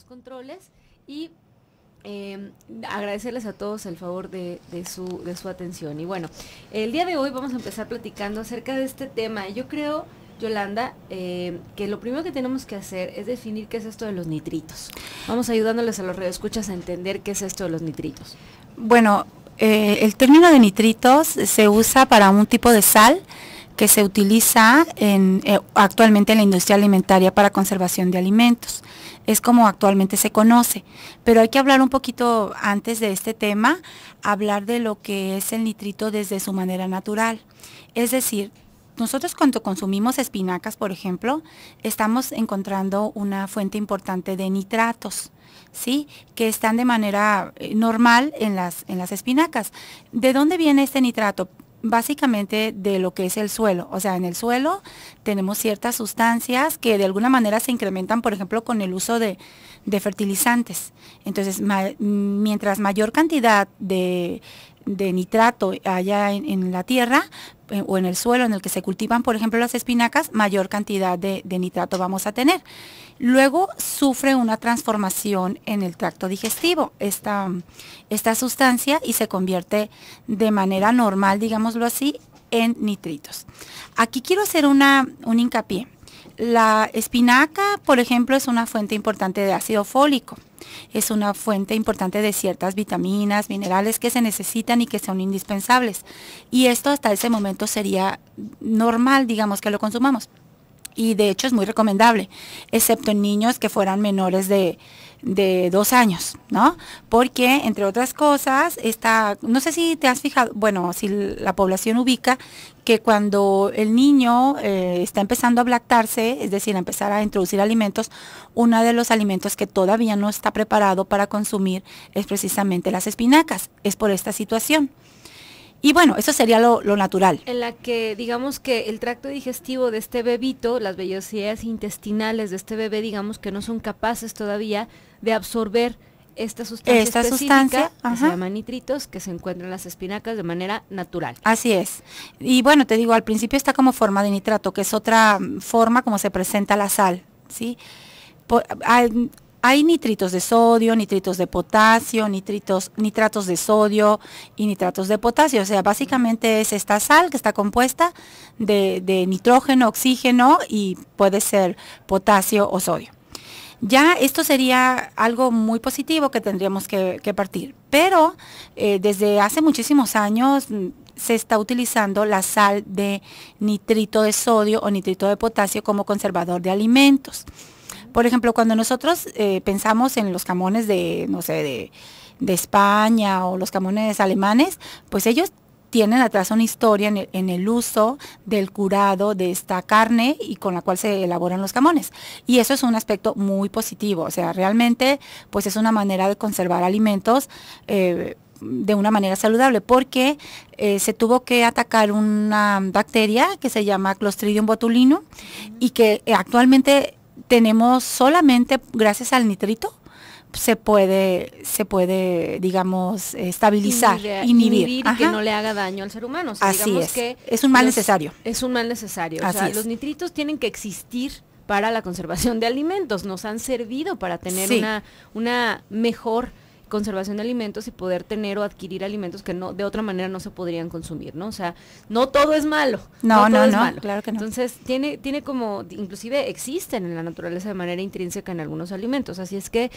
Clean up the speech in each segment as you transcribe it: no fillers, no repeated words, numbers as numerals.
controles y agradecerles a todos el favor de su atención. Y bueno, el día de hoy vamos a empezar platicando acerca de este tema. Yo creo, Yolanda, que lo primero que tenemos que hacer es definir qué es esto de los nitritos. Vamos ayudándoles a los radioescuchas a entender qué es esto de los nitritos. Bueno, el término de nitritos se usa para un tipo de sal que se utiliza actualmente en la industria alimentaria para conservación de alimentos. Es como actualmente se conoce, pero hay que hablar un poquito antes de este tema, hablar de lo que es el nitrito desde su manera natural. Es decir, nosotros cuando consumimos espinacas, por ejemplo, estamos encontrando una fuente importante de nitratos, ¿sí? Que están de manera normal en las espinacas. ¿De dónde viene este nitrato? Básicamente de lo que es el suelo. O sea, en el suelo tenemos ciertas sustancias que de alguna manera se incrementan, por ejemplo, con el uso de fertilizantes. Entonces, mientras mayor cantidad de nitrato haya en la tierra o en el suelo en el que se cultivan, por ejemplo, las espinacas, mayor cantidad de nitrato vamos a tener. Luego sufre una transformación en el tracto digestivo, esta sustancia, y se convierte de manera normal, digámoslo así, en nitritos. Aquí quiero hacer un hincapié. La espinaca, por ejemplo, es una fuente importante de ácido fólico. Es una fuente importante de ciertas vitaminas, minerales que se necesitan y que son indispensables. Y esto hasta ese momento sería normal, digamos, que lo consumamos. Y de hecho es muy recomendable, excepto en niños que fueran menores de 2 años, ¿no? Porque, entre otras cosas, no sé si te has fijado, bueno, si la población ubica que cuando el niño está empezando a lactarse, es decir, a empezar a introducir alimentos, uno de los alimentos que todavía no está preparado para consumir es precisamente las espinacas, es por esta situación. Y bueno, eso sería lo natural. En la que, digamos que el tracto digestivo de este bebito, las vellosidades intestinales de este bebé, digamos que no son capaces todavía de absorber esta sustancia específica que se llama nitritos, que se encuentra en las espinacas de manera natural. Así es. Y bueno, te digo, al principio está como forma de nitrato, que es otra forma como se presenta la sal, ¿sí? Hay nitritos de sodio, nitritos de potasio, nitratos de sodio y nitratos de potasio. O sea, básicamente es esta sal que está compuesta de nitrógeno, oxígeno y puede ser potasio o sodio. Ya esto sería algo muy positivo que tendríamos que partir. Pero desde hace muchísimos años se está utilizando la sal de nitrito de sodio o nitrito de potasio como conservador de alimentos. Por ejemplo, cuando nosotros pensamos en los jamones de España o los jamones alemanes, pues ellos tienen atrás una historia en el uso del curado de esta carne y con la cual se elaboran los jamones. Y eso es un aspecto muy positivo, o sea, realmente pues es una manera de conservar alimentos de una manera saludable, porque se tuvo que atacar una bacteria que se llama Clostridium botulinum y que actualmente tenemos solamente gracias al nitrito se puede digamos estabilizar, inhibir y que no le haga daño al ser humano. O sea, así es, que es un mal necesario. Es un mal necesario. O sea, los nitritos tienen que existir para la conservación de alimentos, nos han servido para tener una mejor conservación de alimentos y poder tener o adquirir alimentos que no de otra manera no se podrían consumir, ¿no? O sea, no todo es malo. No, claro que no. Entonces, tiene como, inclusive existen en la naturaleza de manera intrínseca en algunos alimentos, así es que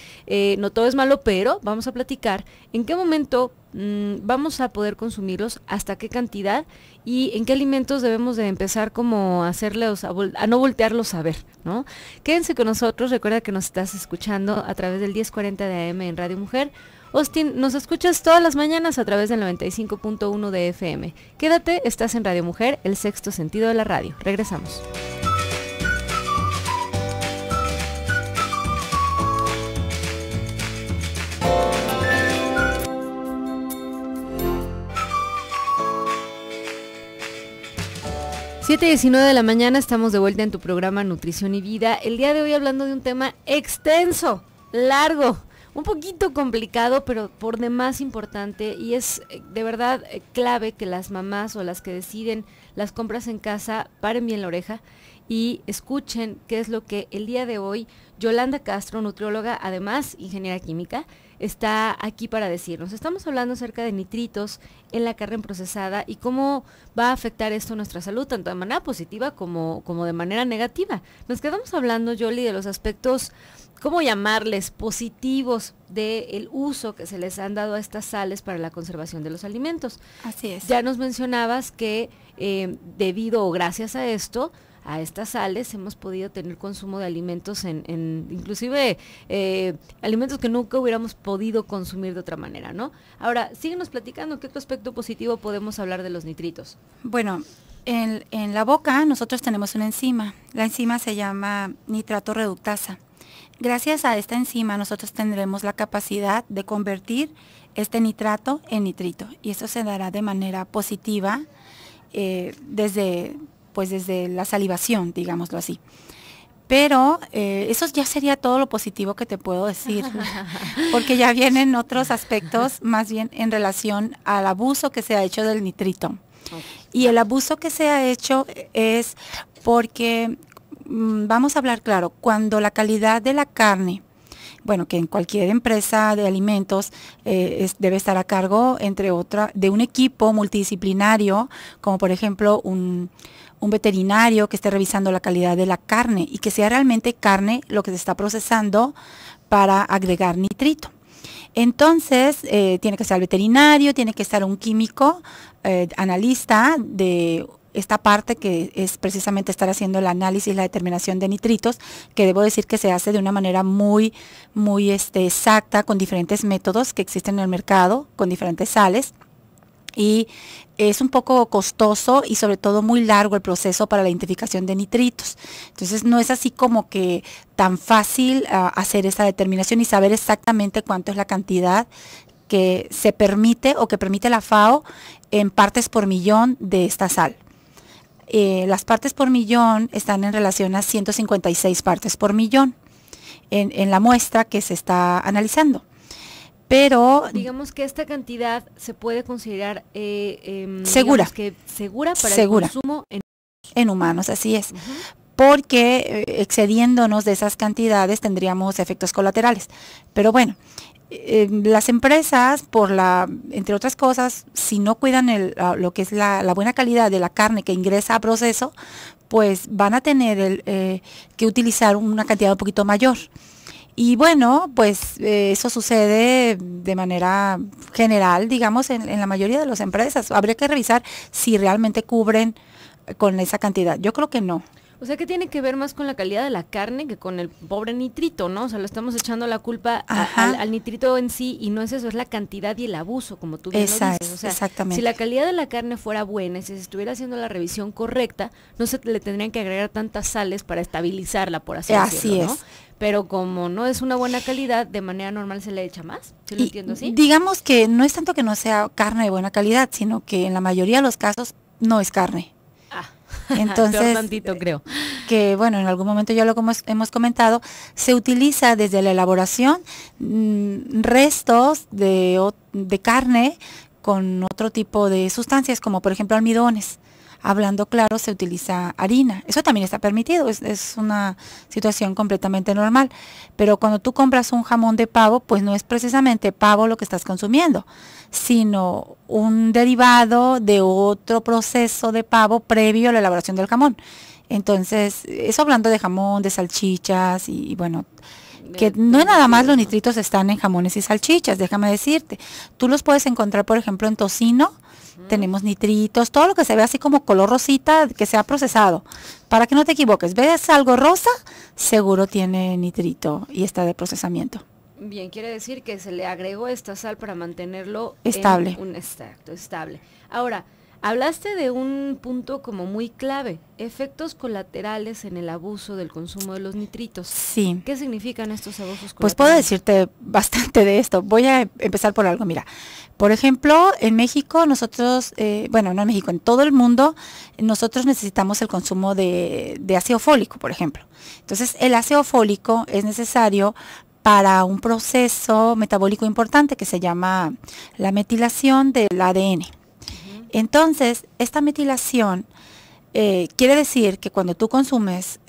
no todo es malo, pero vamos a platicar en qué momento vamos a poder consumirlos, hasta qué cantidad y en qué alimentos debemos de empezar como a hacerlos, a no voltearlos a ver, ¿no? Quédense con nosotros, recuerda que nos estás escuchando a través del 1040 de AM en Radio Mujer. Austin, nos escuchas todas las mañanas a través del 95.1 de FM. Quédate, estás en Radio Mujer, el sexto sentido de la radio. Regresamos. Siete 19 de la mañana, estamos de vuelta en tu programa Nutrición y Vida. El día de hoy hablando de un tema extenso, largo, un poquito complicado, pero por demás importante, y es de verdad clave que las mamás o las que deciden las compras en casa paren bien la oreja y escuchen qué es lo que el día de hoy Yolanda Castro, nutrióloga, además ingeniera química, está aquí para decirnos. Estamos hablando acerca de nitritos en la carne procesada y cómo va a afectar esto a nuestra salud, tanto de manera positiva como de manera negativa. Nos quedamos hablando, Yoli, de los aspectos, ¿cómo llamarles?, positivos del uso que se les han dado a estas sales para la conservación de los alimentos. Así es. Ya nos mencionabas que debido o gracias a esto, a estas sales, hemos podido tener consumo de alimentos inclusive alimentos que nunca hubiéramos podido consumir de otra manera, ¿no? Ahora, síguenos platicando, ¿qué otro aspecto positivo podemos hablar de los nitritos? Bueno, en la boca nosotros tenemos una enzima. La enzima se llama nitrato reductasa. Gracias a esta enzima nosotros tendremos la capacidad de convertir este nitrato en nitrito, y esto se dará de manera positiva desde la salivación, digámoslo así. Pero eso ya sería todo lo positivo que te puedo decir, porque ya vienen otros aspectos más bien en relación al abuso que se ha hecho del nitrito. Okay. Y el abuso que se ha hecho es porque, vamos a hablar claro, cuando la calidad de la carne, bueno, que en cualquier empresa de alimentos debe estar a cargo, entre otras, de un equipo multidisciplinario, como por ejemplo un veterinario que esté revisando la calidad de la carne y que sea realmente carne lo que se está procesando para agregar nitrito. Entonces, tiene que estar el veterinario, tiene que estar un químico, analista de esta parte que es precisamente estar haciendo el análisis, la determinación de nitritos, que debo decir que se hace de una manera muy exacta, con diferentes métodos que existen en el mercado, con diferentes sales. Y es un poco costoso y sobre todo muy largo el proceso para la identificación de nitritos. Entonces no es así como que tan fácil hacer esa determinación y saber exactamente cuánto es la cantidad que se permite o que permite la FAO en partes por millón de esta sal. Las partes por millón están en relación a 156 partes por millón en la muestra que se está analizando. Pero digamos que esta cantidad se puede considerar segura para el consumo en humanos, así es. Porque excediéndonos de esas cantidades tendríamos efectos colaterales. Pero bueno, las empresas, entre otras cosas, si no cuidan lo que es la buena calidad de la carne que ingresa a proceso, pues van a tener que utilizar una cantidad un poquito mayor. Y bueno, pues eso sucede de manera general, digamos, en la mayoría de las empresas. Habría que revisar si realmente cubren con esa cantidad. Yo creo que no. O sea, que tiene que ver más con la calidad de la carne que con el pobre nitrito, ¿no? O sea, le estamos echando la culpa al nitrito en sí, y no es eso, es la cantidad y el abuso, como tú bien lo dices. O sea, exactamente. Si la calidad de la carne fuera buena y si se estuviera haciendo la revisión correcta, no se le tendrían que agregar tantas sales para estabilizarla, por así decirlo, ¿no? Pero como no es una buena calidad, de manera normal se le echa más. ¿Sí lo entiendo así? Digamos que no es tanto que no sea carne de buena calidad, sino que en la mayoría de los casos no es carne. Entonces, peor tantito, creo. Que bueno, en algún momento ya lo hemos comentado, se utiliza desde la elaboración restos de carne con otro tipo de sustancias, como por ejemplo almidones. Hablando claro, se utiliza harina. Eso también está permitido, es una situación completamente normal. Pero cuando tú compras un jamón de pavo, pues no es precisamente pavo lo que estás consumiendo, sino un derivado de otro proceso de pavo previo a la elaboración del jamón. Entonces, eso hablando de jamón, de salchichas y bueno, que no es nada más los nitritos están en jamones y salchichas, déjame decirte. Tú los puedes encontrar, por ejemplo, en tocino. Tenemos nitritos, todo lo que se ve así como color rosita, que sea procesado. Para que no te equivoques, ves algo rosa, seguro tiene nitrito y está de procesamiento. Bien, quiere decir que se le agregó esta sal para mantenerlo estable. Estable. Ahora, hablaste de un punto como muy clave, efectos colaterales en el abuso del consumo de los nitritos. Sí. ¿Qué significan estos abusos colaterales? Pues puedo decirte bastante de esto. Voy a empezar por algo, mira. Por ejemplo, en México nosotros, bueno, no en México, en todo el mundo, nosotros necesitamos el consumo de ácido fólico, por ejemplo. Entonces, el ácido fólico es necesario para un proceso metabólico importante que se llama la metilación del ADN. Entonces, esta metilación quiere decir que cuando tú consumes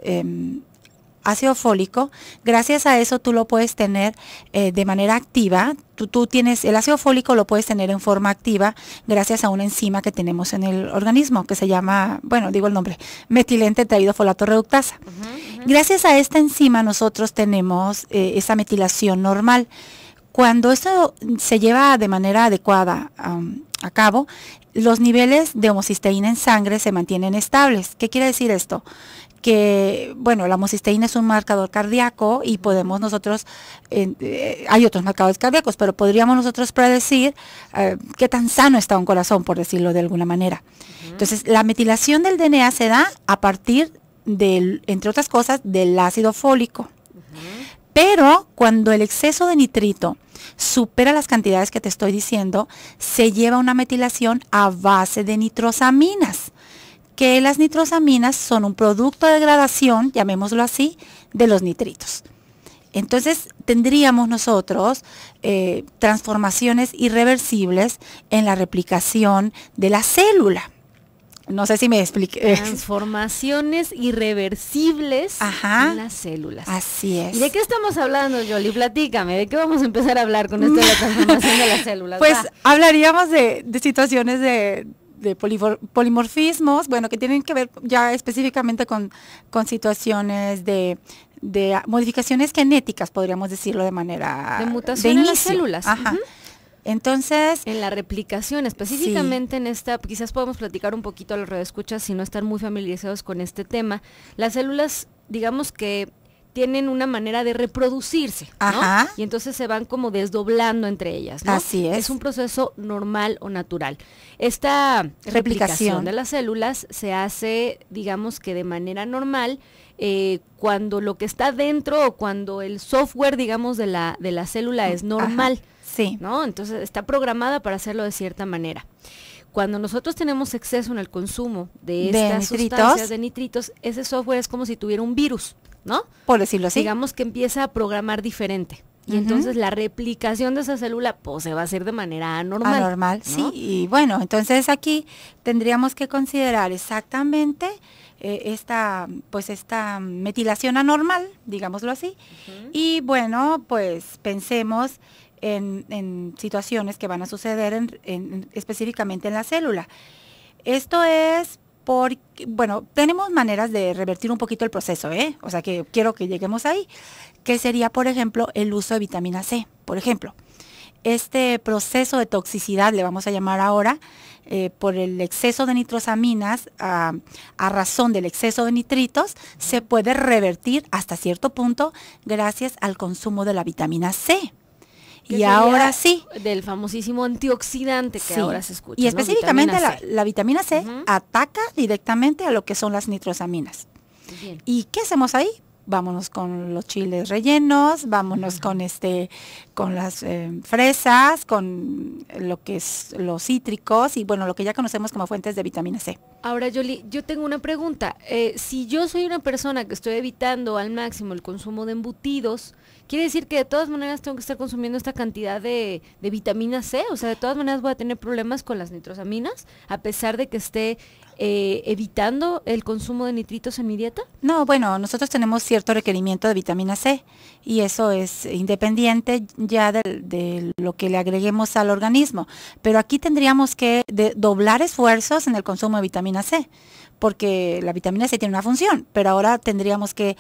ácido fólico, gracias a eso tú lo puedes tener de manera activa. Tú tienes el ácido fólico, lo puedes tener en forma activa gracias a una enzima que tenemos en el organismo que se llama, bueno, digo el nombre, metilente tetraidrofolato reductasa. Gracias a esta enzima nosotros tenemos esa metilación normal. Cuando esto se lleva de manera adecuada a cabo, los niveles de homocisteína en sangre se mantienen estables. ¿Qué quiere decir esto? Que, bueno, la homocisteína es un marcador cardíaco y podemos nosotros, hay otros marcadores cardíacos, pero podríamos nosotros predecir qué tan sano está un corazón, por decirlo de alguna manera. Entonces, la metilación del DNA se da a partir del, entre otras cosas, del ácido fólico. Pero cuando el exceso de nitrito supera las cantidades que te estoy diciendo, se lleva una metilación a base de nitrosaminas, que las nitrosaminas son un producto de degradación, llamémoslo así, de los nitritos. Entonces tendríamos nosotros transformaciones irreversibles en la replicación de la célula. No sé si me expliqué. Transformaciones irreversibles en las células. Así es. ¿Y de qué estamos hablando, Yoli? Platícame, ¿de qué vamos a empezar a hablar con esto de la transformación de las células? Pues hablaríamos de situaciones de polimorfismos, bueno, que tienen que ver ya específicamente con situaciones de modificaciones genéticas, podríamos decirlo de manera de mutación en las células. Ajá. Entonces, en la replicación, específicamente en esta, quizás podemos platicar un poquito a los radioescuchas si no están muy familiarizados con este tema. Las células, digamos que tienen una manera de reproducirse, ¿no? Y entonces se van como desdoblando entre ellas, ¿no? Así es. Es un proceso normal o natural. Esta replicación de las células se hace, digamos que de manera normal, cuando lo que está dentro o cuando el software, digamos, de la célula es normal. Sí. ¿No? Entonces está programada para hacerlo de cierta manera. Cuando nosotros tenemos exceso en el consumo de estas sustancias de nitritos, ese software es como si tuviera un virus, ¿no? Por decirlo así. Digamos que empieza a programar diferente. Y entonces la replicación de esa célula pues se va a hacer de manera anormal. Anormal, ¿no? sí. Y bueno, entonces aquí tendríamos que considerar exactamente esta metilación anormal, digámoslo así. Y bueno, pues pensemos en situaciones que van a suceder específicamente en la célula. Esto es porque, bueno, tenemos maneras de revertir un poquito el proceso, o sea que quiero que lleguemos ahí, que sería, por ejemplo, el uso de vitamina C. Por ejemplo, este proceso de toxicidad, le vamos a llamar ahora, por el exceso de nitrosaminas, a razón del exceso de nitritos, se puede revertir hasta cierto punto gracias al consumo de la vitamina C. Y ahora sí. Del famosísimo antioxidante que ahora se escucha. Y específicamente la vitamina C ataca directamente a lo que son las nitrosaminas. Bien. ¿Y qué hacemos ahí? Vámonos con los chiles rellenos, vámonos con las fresas, con lo que es los cítricos y bueno, lo que ya conocemos como fuentes de vitamina C. Ahora, Yoli, yo tengo una pregunta. Si yo soy una persona que estoy evitando al máximo el consumo de embutidos, ¿quiere decir que de todas maneras tengo que estar consumiendo esta cantidad de vitamina C? O sea, de todas maneras voy a tener problemas con las nitrosaminas, a pesar de que esté evitando el consumo de nitritos en mi dieta. No, bueno, nosotros tenemos cierto requerimiento de vitamina C y eso es independiente ya de lo que le agreguemos al organismo. Pero aquí tendríamos que doblar esfuerzos en el consumo de vitamina C, porque la vitamina C tiene una función, pero ahora tendríamos que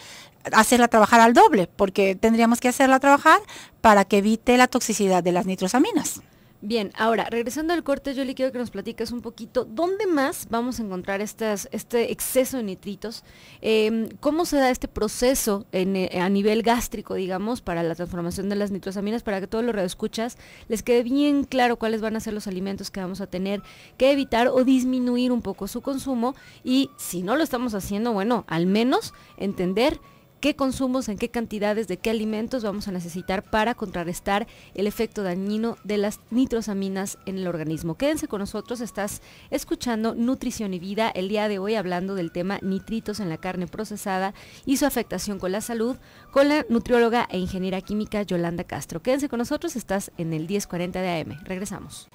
hacerla trabajar al doble, porque tendríamos que hacerla trabajar para que evite la toxicidad de las nitrosaminas. Bien, ahora, regresando al corte, yo le quiero que nos platiques un poquito, ¿dónde más vamos a encontrar este exceso de nitritos? ¿Cómo se da este proceso a nivel gástrico, digamos, para la transformación de las nitrosaminas, para que todos los radioescuchas les quede bien claro cuáles van a ser los alimentos que vamos a tener que evitar o disminuir un poco su consumo? Y si no lo estamos haciendo, bueno, al menos entender qué consumos, en qué cantidades, de qué alimentos vamos a necesitar para contrarrestar el efecto dañino de las nitrosaminas en el organismo. Quédense con nosotros, estás escuchando Nutrición y Vida, el día de hoy hablando del tema nitritos en la carne procesada y su afectación con la salud, con la nutrióloga e ingeniera química Yolanda Castro. Quédense con nosotros, estás en el 1040 de AM. Regresamos.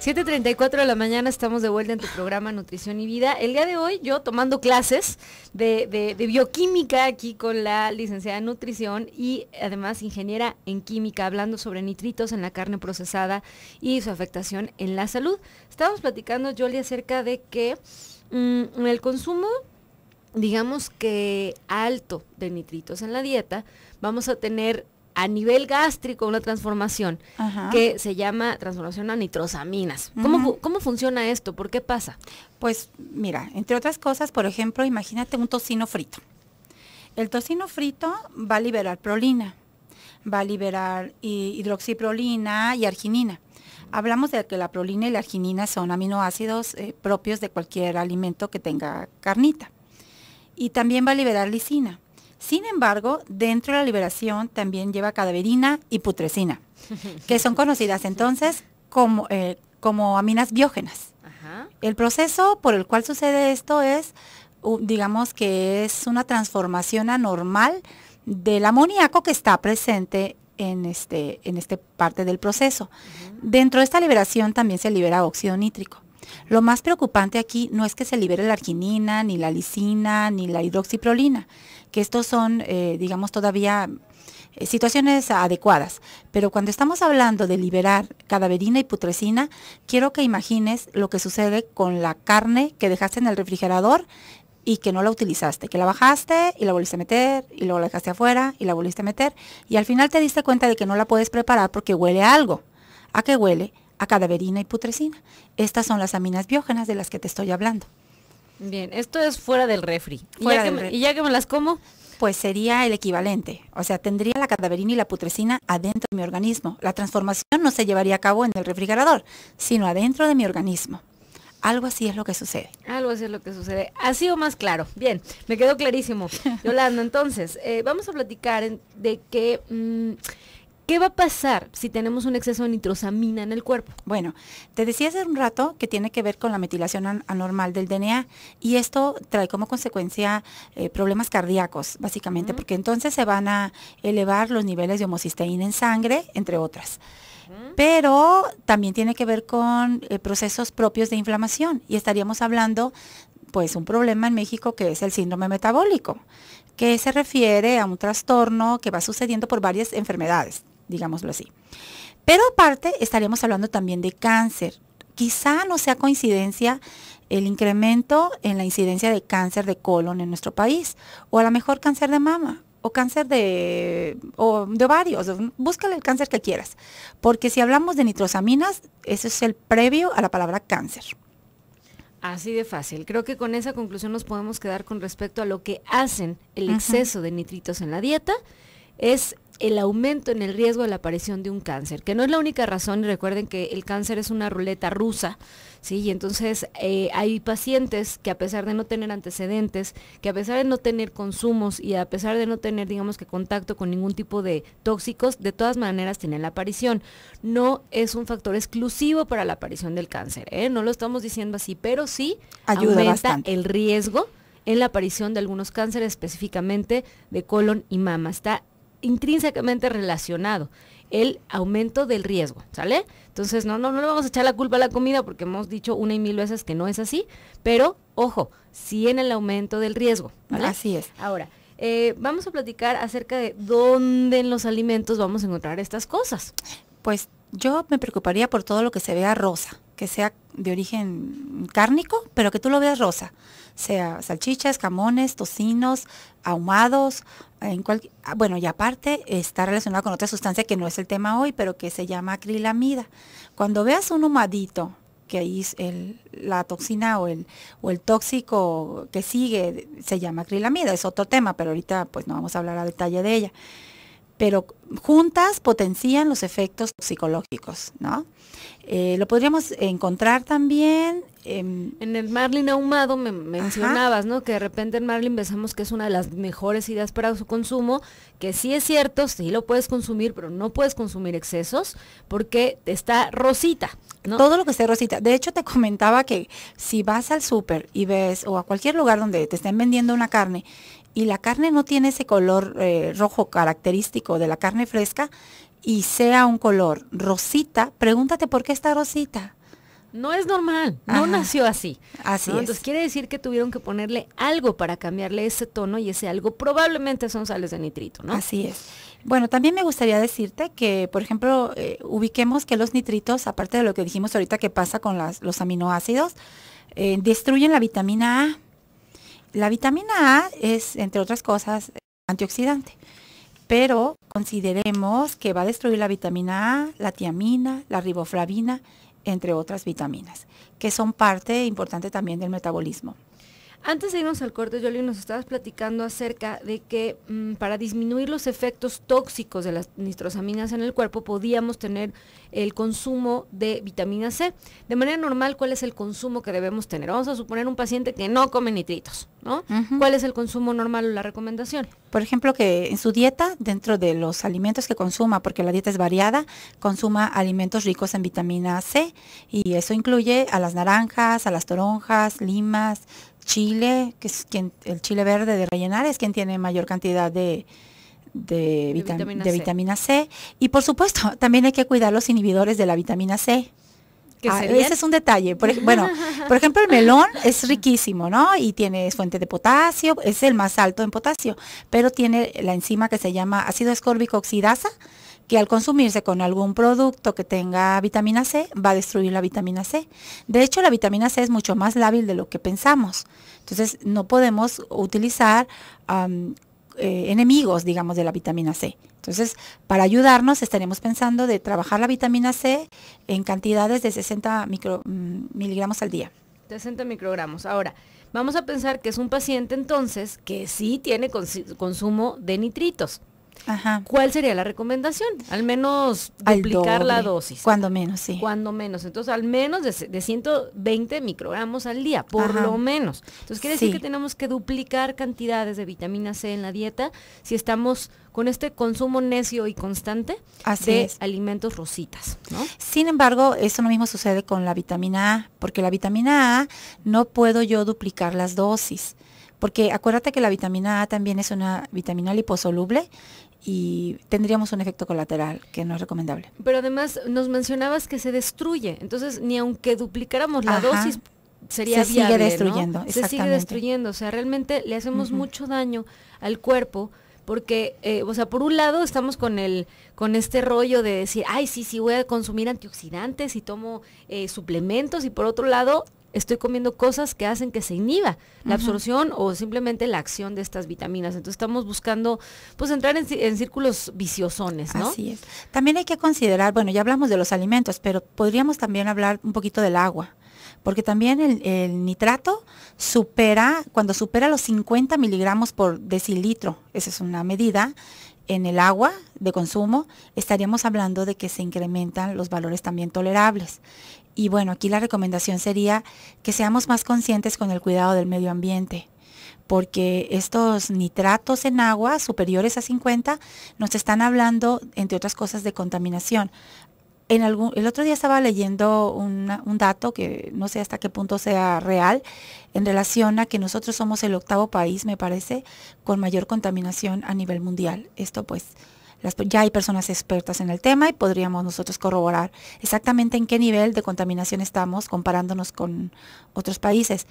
7:34 de la mañana, estamos de vuelta en tu programa Nutrición y Vida. El día de hoy yo tomando clases de bioquímica aquí con la licenciada en nutrición y además ingeniera en química, hablando sobre nitritos en la carne procesada y su afectación en la salud. Estábamos platicando, Yoli, acerca de que el consumo, digamos que alto de nitritos en la dieta, vamos a tener a nivel gástrico una transformación que se llama transformación a nitrosaminas. ¿Cómo funciona esto? ¿Por qué pasa? Pues mira, entre otras cosas, por ejemplo, imagínate un tocino frito. El tocino frito va a liberar prolina, va a liberar hidroxiprolina y arginina. Hablamos de que la prolina y la arginina son aminoácidos propios de cualquier alimento que tenga carnita. Y también va a liberar lisina. Sin embargo, dentro de la liberación también lleva cadaverina y putrescina, que son conocidas entonces como aminas biógenas. Ajá. El proceso por el cual sucede esto es, digamos que es una transformación anormal del amoníaco que está presente en este parte del proceso. Dentro de esta liberación también se libera óxido nítrico. Lo más preocupante aquí no es que se libere la arginina, ni la lisina, ni la hidroxiprolina, que estos son, digamos, todavía situaciones adecuadas. Pero cuando estamos hablando de liberar cadaverina y putrescina, quiero que imagines lo que sucede con la carne que dejaste en el refrigerador y que no la utilizaste, que la bajaste y la volviste a meter, y luego la dejaste afuera y la volviste a meter, y al final te diste cuenta de que no la puedes preparar porque huele a algo. ¿A qué huele? A cadaverina y putrescina. Estas son las aminas biógenas de las que te estoy hablando. Bien, esto es fuera del refri. ¿Y ya que me las como? Pues sería el equivalente. O sea, tendría la cadaverina y la putrescina adentro de mi organismo. La transformación no se llevaría a cabo en el refrigerador, sino adentro de mi organismo. Algo así es lo que sucede. Algo así es lo que sucede. Así o más claro. Bien, me quedó clarísimo. Yolanda, entonces, vamos a platicar de que... ¿qué va a pasar si tenemos un exceso de nitrosamina en el cuerpo? Bueno, te decía hace un rato que tiene que ver con la metilación anormal del DNA y esto trae como consecuencia problemas cardíacos, básicamente, porque entonces se van a elevar los niveles de homocisteína en sangre, entre otras. Pero también tiene que ver con procesos propios de inflamación y estaríamos hablando, pues, un problema en México que es el síndrome metabólico, que se refiere a un trastorno que va sucediendo por varias enfermedades, digámoslo así. Pero aparte estaríamos hablando también de cáncer. Quizá no sea coincidencia el incremento en la incidencia de cáncer de colon en nuestro país, o a lo mejor cáncer de mama, o cáncer de ovarios, búscale el cáncer que quieras, porque si hablamos de nitrosaminas, ese es el previo a la palabra cáncer. Así de fácil. Creo que con esa conclusión nos podemos quedar con respecto a lo que hacen el exceso de nitritos en la dieta, es el aumento en el riesgo de la aparición de un cáncer, que no es la única razón, y recuerden que el cáncer es una ruleta rusa, ¿sí? Y entonces hay pacientes que a pesar de no tener antecedentes, que a pesar de no tener consumos y a pesar de no tener, digamos que contacto con ningún tipo de tóxicos, de todas maneras tienen la aparición. No es un factor exclusivo para la aparición del cáncer, no lo estamos diciendo así, pero sí ayuda aumenta bastante el riesgo en la aparición de algunos cánceres, específicamente de colon y mama. Está intrínsecamente relacionado el aumento del riesgo, ¿sale? Entonces no le vamos a echar la culpa a la comida porque hemos dicho una y mil veces que no es así, pero ojo, sí en el aumento del riesgo, ¿vale? Así es. Ahora, vamos a platicar acerca de dónde en los alimentos vamos a encontrar estas cosas. Pues yo me preocuparía por todo lo que se vea rosa, que sea de origen cárnico, pero que tú lo veas rosa, sea salchichas, jamones, tocinos, ahumados, bueno, y aparte está relacionado con otra sustancia que no es el tema hoy, pero que se llama acrilamida. Cuando veas un ahumadito, que ahí es la toxina o el tóxico que sigue se llama acrilamida, es otro tema, pero ahorita pues no vamos a hablar a detalle de ella. Pero juntas potencian los efectos psicológicos, ¿no? Lo podríamos encontrar también en el marlin ahumado. Me mencionabas, ¿no? Que de repente el marlin pensamos que es una de las mejores ideas para su consumo, que sí es cierto, sí lo puedes consumir, pero no puedes consumir excesos porque está rosita, ¿no? Todo lo que esté rosita. De hecho, te comentaba que si vas al súper y ves, o a cualquier lugar donde te estén vendiendo una carne, y la carne no tiene ese color rojo característico de la carne fresca, y sea un color rosita, pregúntate por qué está rosita. no es normal, no nació así. Así ¿no? es. Entonces quiere decir que tuvieron que ponerle algo para cambiarle ese tono y ese algo probablemente son sales de nitrito, ¿no? Así es. Bueno, también me gustaría decirte que, por ejemplo, ubiquemos que los nitritos, aparte de lo que dijimos ahorita que pasa con los aminoácidos, destruyen la vitamina A. La vitamina A es, entre otras cosas, antioxidante, pero consideremos que va a destruir la vitamina A, la tiamina, la riboflavina, entre otras vitaminas, que son parte importante también del metabolismo. Antes de irnos al corte, Yoli, nos estabas platicando acerca de que para disminuir los efectos tóxicos de las nitrosaminas en el cuerpo podíamos tener el consumo de vitamina C. De manera normal, ¿cuál es el consumo que debemos tener? Vamos a suponer un paciente que no come nitritos, ¿no? ¿Cuál es el consumo normal o la recomendación? Por ejemplo, que en su dieta, dentro de los alimentos que consuma, porque la dieta es variada, consuma alimentos ricos en vitamina C, y eso incluye a las naranjas, a las toronjas, limas, chile, que es el chile verde de rellenar es quien tiene mayor cantidad de vitamina C. Y por supuesto, también hay que cuidar los inhibidores de la vitamina C. Ese es un detalle. Por ejemplo, el melón es riquísimo, ¿no? Y tiene fuente de potasio, es el más alto en potasio, pero tiene la enzima que se llama ácido ascórbico oxidasa, que al consumirse con algún producto que tenga vitamina C, va a destruir la vitamina C. De hecho, la vitamina C es mucho más lábil de lo que pensamos. Entonces, no podemos utilizar enemigos, digamos, de la vitamina C. Entonces, para ayudarnos, estaremos pensando de trabajar la vitamina C en cantidades de 60 miligramos al día. 60 microgramos. Ahora, vamos a pensar que es un paciente entonces que sí tiene consumo de nitritos. Ajá. ¿Cuál sería la recomendación? Al menos duplicar la dosis. Cuando menos, sí. Cuando menos. Entonces, al menos de 120 microgramos al día, por lo menos. Entonces, quiere decir que tenemos que duplicar cantidades de vitamina C en la dieta si estamos con este consumo necio y constante de alimentos rositas, ¿no? Sin embargo, eso no mismo sucede con la vitamina A, porque la vitamina A no puedo yo duplicar las dosis. Porque acuérdate que la vitamina A también es una vitamina liposoluble y tendríamos un efecto colateral que no es recomendable. Pero además nos mencionabas que se destruye, entonces ni aunque duplicáramos la dosis sería viable, sigue destruyendo, ¿no? Se sigue destruyendo, o sea, realmente le hacemos mucho daño al cuerpo porque, o sea, por un lado estamos con este rollo de decir, ay, sí, voy a consumir antioxidantes y tomo suplementos, y por otro lado estoy comiendo cosas que hacen que se inhiba la absorción o simplemente la acción de estas vitaminas. Entonces estamos buscando pues entrar en círculos viciosones, ¿no? Así es. También hay que considerar, bueno, ya hablamos de los alimentos, pero podríamos también hablar un poquito del agua, porque también el nitrato cuando supera los 50 miligramos por decilitro, esa es una medida, en el agua de consumo, estaríamos hablando de que se incrementan los valores también tolerables. Y bueno, aquí la recomendación sería que seamos más conscientes con el cuidado del medio ambiente, porque estos nitratos en agua superiores a 50 nos están hablando, entre otras cosas, de contaminación. El otro día estaba leyendo un dato que no sé hasta qué punto sea real, en relación a que nosotros somos el 8º país, me parece, con mayor contaminación a nivel mundial. Esto pues, ya hay personas expertas en el tema y podríamos nosotros corroborar exactamente en qué nivel de contaminación estamos comparándonos con otros países.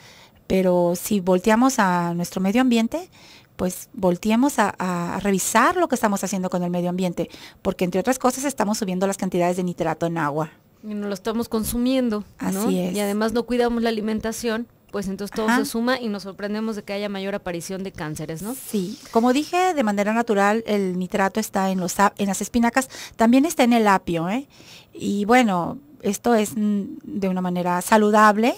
Pero si volteamos a nuestro medio ambiente, pues volteemos a revisar lo que estamos haciendo con el medio ambiente, porque entre otras cosas estamos subiendo las cantidades de nitrato en agua. Y no lo estamos consumiendo, ¿no? Así es. Y además no cuidamos la alimentación, pues entonces todo se suma y nos sorprendemos de que haya mayor aparición de cánceres, ¿no? Sí, como dije, de manera natural el nitrato está en las espinacas, también está en el apio, ¿eh? Y bueno, esto es de una manera saludable,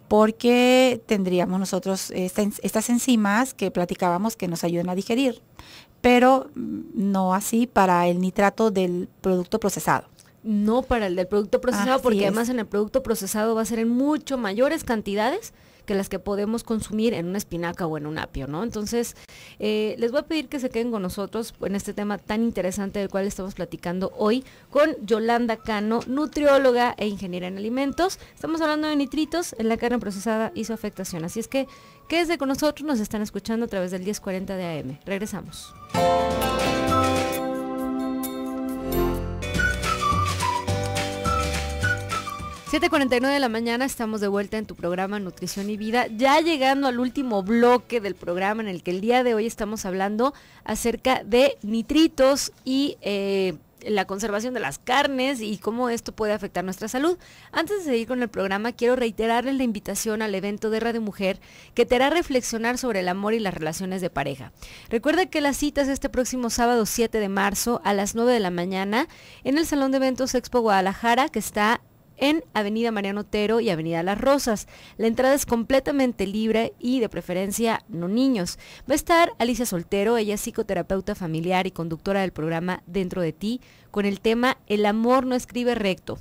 porque tendríamos nosotros estas enzimas que platicábamos que nos ayudan a digerir, pero no así para el nitrato del producto procesado. No para el del producto procesado, porque además en el producto procesado va a ser en mucho mayores cantidades que las que podemos consumir en una espinaca o en un apio, ¿no? Entonces, les voy a pedir que se queden con nosotros en este tema tan interesante del cual estamos platicando hoy con Yolanda Cano, nutrióloga e ingeniera en alimentos. Estamos hablando de nitritos en la carne procesada y su afectación. Así es que quédense con nosotros, nos están escuchando a través del 1040 de AM. Regresamos. 7:49 de la mañana, estamos de vuelta en tu programa Nutrición y Vida, ya llegando al último bloque del programa en el que el día de hoy estamos hablando acerca de nitritos y la conservación de las carnes y cómo esto puede afectar nuestra salud. Antes de seguir con el programa, quiero reiterarles la invitación al evento de Radio Mujer que te hará reflexionar sobre el amor y las relaciones de pareja. Recuerda que la cita es este próximo sábado 7 de marzo a las 9 de la mañana en el Salón de Eventos Expo Guadalajara, que está en Avenida Mariano Otero y Avenida Las Rosas. La entrada es completamente libre y de preferencia no niños. Va a estar Alicia Soltero, ella es psicoterapeuta familiar y conductora del programa Dentro de Ti, con el tema El amor no escribe recto.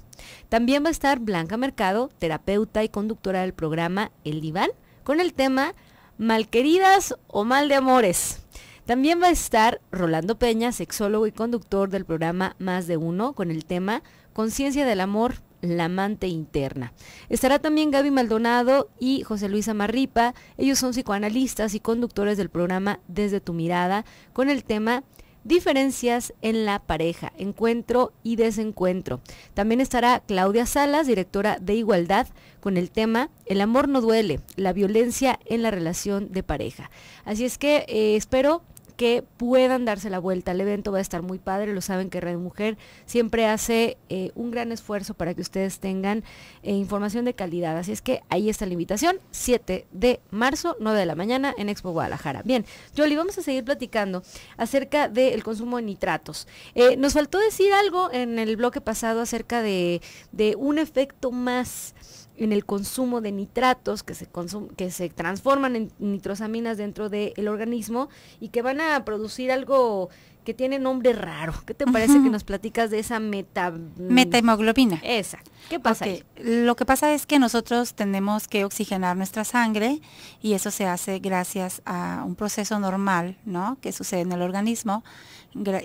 También va a estar Blanca Mercado, terapeuta y conductora del programa El Diván, con el tema Malqueridas o Mal de Amores. También va a estar Rolando Peña, sexólogo y conductor del programa Más de Uno, con el tema Conciencia del Amor, la amante interna. Estará también Gaby Maldonado y José Luis Amarripa. Ellos son psicoanalistas y conductores del programa Desde tu Mirada, con el tema Diferencias en la pareja, encuentro y desencuentro. También estará Claudia Salas, directora de Igualdad, con el tema El amor no duele, la violencia en la relación de pareja. Así es que espero que puedan darse la vuelta al evento, va a estar muy padre, lo saben que Radio Mujer siempre hace un gran esfuerzo para que ustedes tengan información de calidad, así es que ahí está la invitación, 7 de marzo, 9 de la mañana en Expo Guadalajara. Bien, Yoli, vamos a seguir platicando acerca del consumo de nitratos. Nos faltó decir algo en el bloque pasado acerca de un efecto más en el consumo de nitratos que se transforman en nitrosaminas dentro del organismo y que van a producir algo que tiene nombre raro. ¿Qué te parece que nos platicas de esa metahemoglobina? Esa. ¿Qué pasa ahí? Lo que pasa es que nosotros tenemos que oxigenar nuestra sangre y eso se hace gracias a un proceso normal, ¿no?, que sucede en el organismo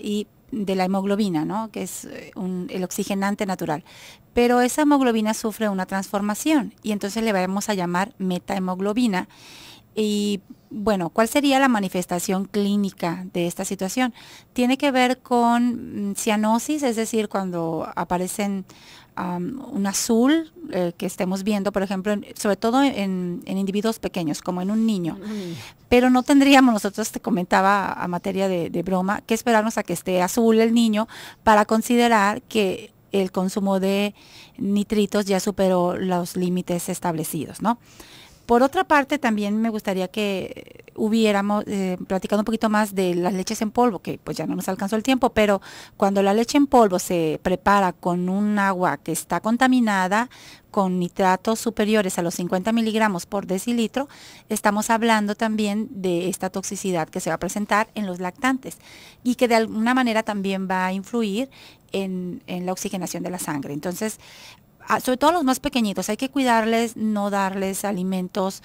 y de la hemoglobina, ¿no?, que es el oxigenante natural. Pero esa hemoglobina sufre una transformación y entonces le vamos a llamar metahemoglobina. Y bueno, ¿cuál sería la manifestación clínica de esta situación? Tiene que ver con cianosis, es decir, cuando aparecen un azul que estemos viendo, por ejemplo, sobre todo en individuos pequeños, como en un niño. Pero no tendríamos, nosotros te comentaba a materia de broma, que esperarnos a que esté azul el niño para considerar que el consumo de nitritos ya superó los límites establecidos, ¿no? Por otra parte, también me gustaría que hubiéramos platicado un poquito más de las leches en polvo, que pues ya no nos alcanzó el tiempo, pero cuando la leche en polvo se prepara con un agua que está contaminada, con nitratos superiores a los 50 miligramos por decilitro, estamos hablando también de esta toxicidad que se va a presentar en los lactantes y que de alguna manera también va a influir en la oxigenación de la sangre. Entonces, sobre todo los más pequeñitos, hay que cuidarles, no darles alimentos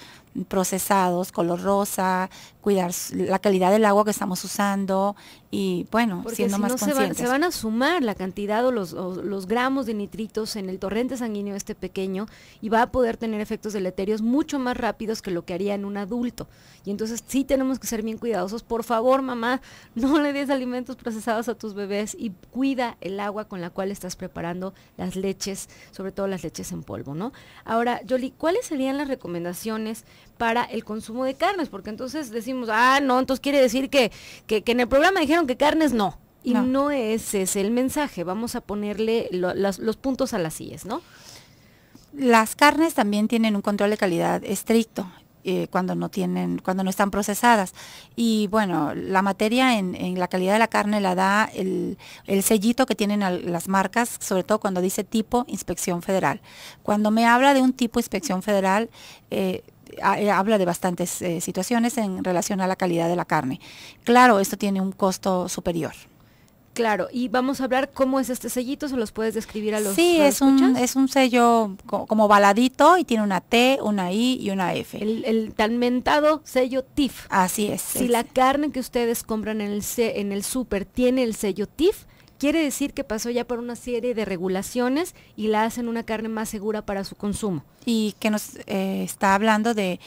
procesados, color rosa, cuidar la calidad del agua que estamos usando y bueno, porque siendo si más no conscientes. Se van a sumar la cantidad o los gramos de nitritos en el torrente sanguíneo este pequeño y va a poder tener efectos deleterios mucho más rápidos que lo que haría en un adulto. Y entonces sí tenemos que ser bien cuidadosos. Por favor, mamá, no le des alimentos procesados a tus bebés y cuida el agua con la cual estás preparando las leches, sobre todo las leches en polvo, ¿no? Ahora, Yoli, ¿cuáles serían las recomendaciones para el consumo de carnes? Porque entonces decimos, no, entonces quiere decir que en el programa dijeron que carnes no. Y no es ese el mensaje. Vamos a ponerle los puntos a las IES, ¿no? Las carnes también tienen un control de calidad estricto. Cuando no están procesadas. Y bueno, la materia en la calidad de la carne la da el sellito que tienen las marcas, sobre todo cuando dice tipo Inspección Federal. Cuando me habla de un tipo Inspección Federal, habla de bastantes situaciones en relación a la calidad de la carne. Claro, esto tiene un costo superior. Claro, y vamos a hablar cómo es este sellito, ¿se los puedes describir a los Sí, es un sello como baladito y tiene una T, una I y una F. El tan mentado sello TIF. Así es. Si la carne que ustedes compran en el súper tiene el sello TIF, quiere decir que pasó ya por una serie de regulaciones y la hacen una carne más segura para su consumo. Y que nos está hablando de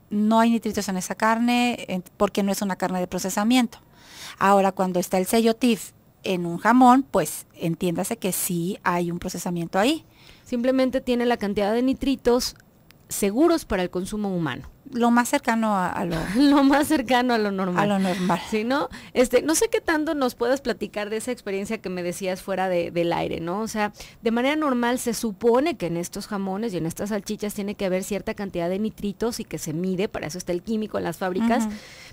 no hay nitritos en esa carne porque no es una carne de procesamiento. Ahora, cuando está el sello TIF en un jamón, pues entiéndase que sí hay un procesamiento ahí. Simplemente tiene la cantidad de nitritos seguros para el consumo humano. Lo más cercano a lo Lo más cercano a lo normal. A lo normal. Sí, ¿no? No sé qué tanto nos puedas platicar de esa experiencia que me decías fuera del aire, ¿no? O sea, de manera normal se supone que en estos jamones y en estas salchichas tiene que haber cierta cantidad de nitritos y que se mide, para eso está el químico en las fábricas,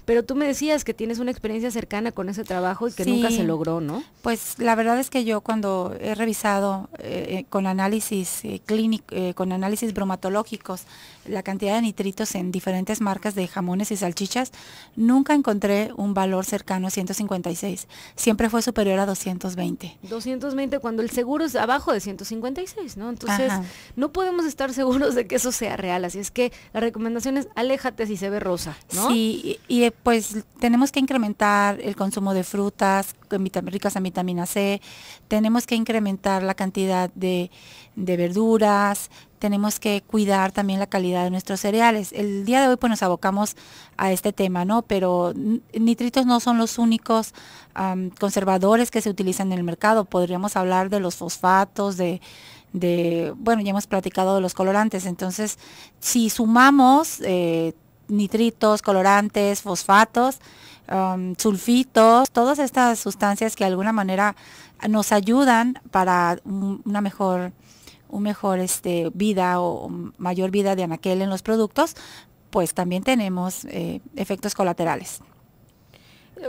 pero tú me decías que tienes una experiencia cercana con ese trabajo y que nunca se logró, ¿no? Pues la verdad es que yo cuando he revisado con análisis clínico, con análisis bromatológicos, la cantidad de nitritos en diferentes marcas de jamones y salchichas, nunca encontré un valor cercano a 156. Siempre fue superior a 220. 220 cuando el seguro es abajo de 156, ¿no? Entonces, no podemos estar seguros de que eso sea real. Así es que la recomendación es aléjate si se ve rosa, ¿no? Sí, y pues tenemos que incrementar el consumo de frutas ricas en vitamina C, tenemos que incrementar la cantidad de verduras, tenemos que cuidar también la calidad de nuestros cereales. El día de hoy pues nos abocamos a este tema, ¿no? Pero nitritos no son los únicos conservadores que se utilizan en el mercado. Podríamos hablar de los fosfatos, bueno, ya hemos platicado de los colorantes. Entonces, si sumamos nitritos, colorantes, fosfatos, sulfitos, todas estas sustancias que de alguna manera nos ayudan para una mejor vida o mayor vida de anaquel en los productos, pues también tenemos efectos colaterales.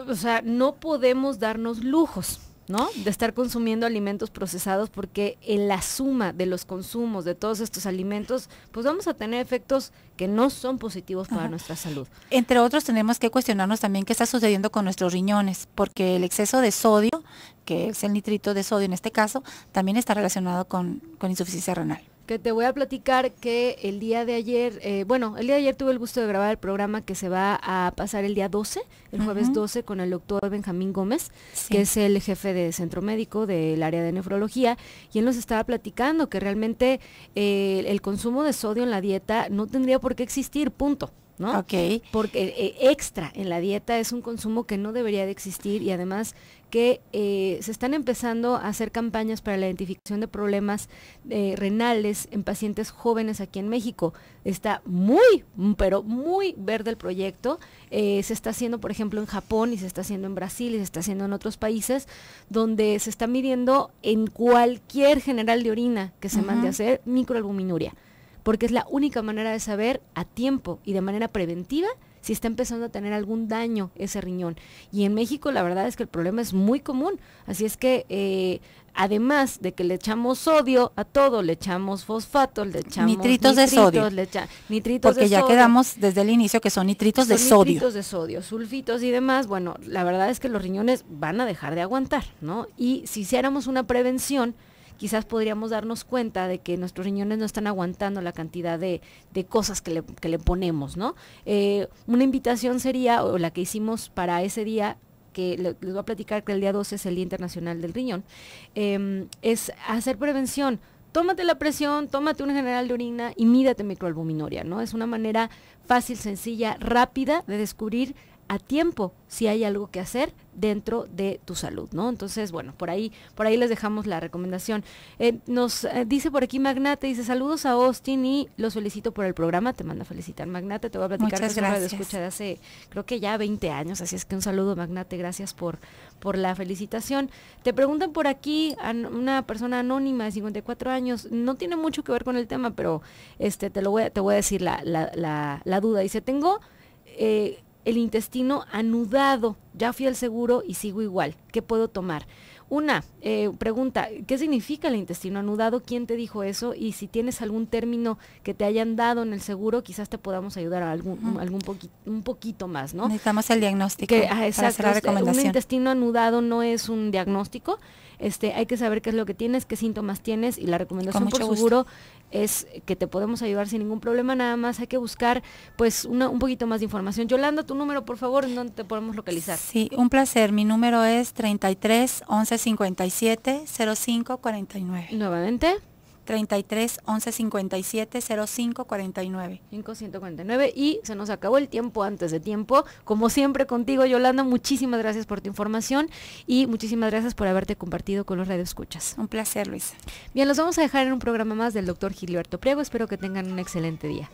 O sea, no podemos darnos lujos, ¿no? De estar consumiendo alimentos procesados, porque en la suma de los consumos de todos estos alimentos, pues vamos a tener efectos que no son positivos para nuestra salud. Entre otros, tenemos que cuestionarnos también qué está sucediendo con nuestros riñones, porque el exceso de sodio, que es el nitrito de sodio en este caso, también está relacionado con insuficiencia renal. Que te voy a platicar que el día de ayer, el día de ayer tuve el gusto de grabar el programa que se va a pasar el día 12, el jueves 12, con el doctor Benjamín Gómez, que es el jefe de centro médico del área de nefrología, y él nos estaba platicando que realmente el consumo de sodio en la dieta no tendría por qué existir, punto, ¿no? Okay. Porque extra en la dieta es un consumo que no debería de existir, y además que se están empezando a hacer campañas para la identificación de problemas renales en pacientes jóvenes aquí en México. Está pero muy verde el proyecto. Se está haciendo, por ejemplo, en Japón, y se está haciendo en Brasil, y se está haciendo en otros países, donde se está midiendo en cualquier general de orina que se mande a hacer microalbuminuria, porque es la única manera de saber a tiempo y de manera preventiva si está empezando a tener algún daño ese riñón. Y en México la verdad es que el problema es muy común, así es que además de que le echamos sodio a todo, le echamos fosfatos, le echamos nitritos de sodio, porque ya quedamos desde el inicio que son nitritos de sodio. Nitritos de sodio, sulfitos y demás. Bueno, la verdad es que los riñones van a dejar de aguantar, ¿no? Y si hiciéramos una prevención, quizás podríamos darnos cuenta de que nuestros riñones no están aguantando la cantidad de cosas que le ponemos, ¿no? Una invitación sería, o la que hicimos para ese día, que les voy a platicar que el día 12 es el Día Internacional del Riñón, es hacer prevención. Tómate la presión, tómate un general de orina y mídate microalbuminuria, ¿no? Es una manera fácil, sencilla, rápida de descubrir a tiempo si hay algo que hacer dentro de tu salud, ¿no? Entonces, bueno, por ahí les dejamos la recomendación. Nos dice por aquí Magnate, dice saludos a Austin y los felicito por el programa. Te manda a felicitar, Magnate. Te voy a platicar que es una de escucha de hace, creo que ya 20 años, así es que un saludo, Magnate, gracias por la felicitación. Te preguntan por aquí, una persona anónima de 54 años, no tiene mucho que ver con el tema, pero te voy a decir la duda. Dice, tengo el intestino anudado, ya fui al seguro y sigo igual, ¿qué puedo tomar? Una pregunta, ¿qué significa el intestino anudado? ¿Quién te dijo eso? Y si tienes algún término que te hayan dado en el seguro, quizás te podamos ayudar a un poquito más, ¿no? Necesitamos el diagnóstico para hacer la recomendación. Un intestino anudado no es un diagnóstico, hay que saber qué es lo que tienes, qué síntomas tienes, y la recomendación por seguro es que te podemos ayudar sin ningún problema. Nada más hay que buscar pues un poquito más de información. Yolanda, tu número, por favor, ¿en dónde te podemos localizar? Sí, un placer. Mi número es 33 11 57 05 49. Nuevamente. 33 11 57 05 49. 5149 y se nos acabó el tiempo antes de tiempo. Como siempre contigo, Yolanda, muchísimas gracias por tu información y muchísimas gracias por haberte compartido con los radioescuchas. Un placer, Luisa. Bien, los vamos a dejar en un programa más del doctor Gilberto Priego. Espero que tengan un excelente día.